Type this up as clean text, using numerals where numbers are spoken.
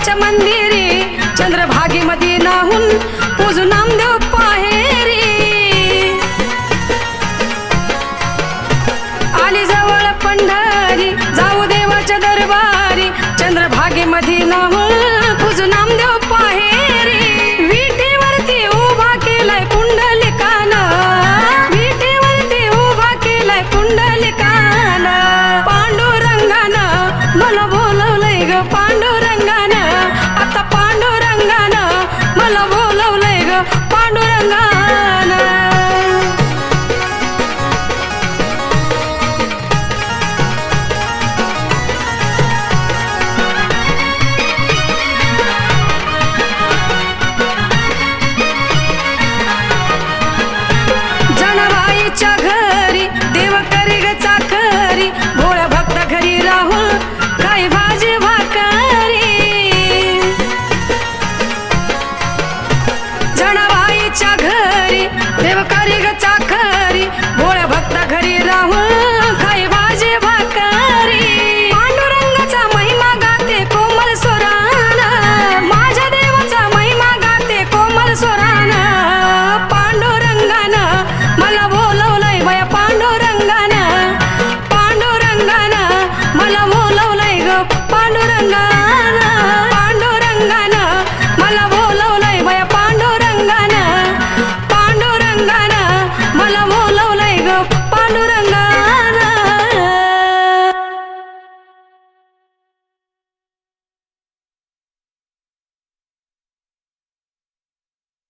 देवाच्या मंदिरी चंद्रभागी मध्ये नाहून पूजू नामदेव पाहेरी आली जवळ पंढरी जाऊ देवाच्या दरबारी चंद्रभागी मध्ये नाहून पूजू नामदेव पाहेरी विटेवरती उभा केलाय पुंडलिकान विटेवरती उभा केलाय पुंडलिकान पांडुरंगानं मला बोलवलंय ग पांडुरंगानं आता पांडुरंगानं मला बोलवलंय ग पांडुरंगानं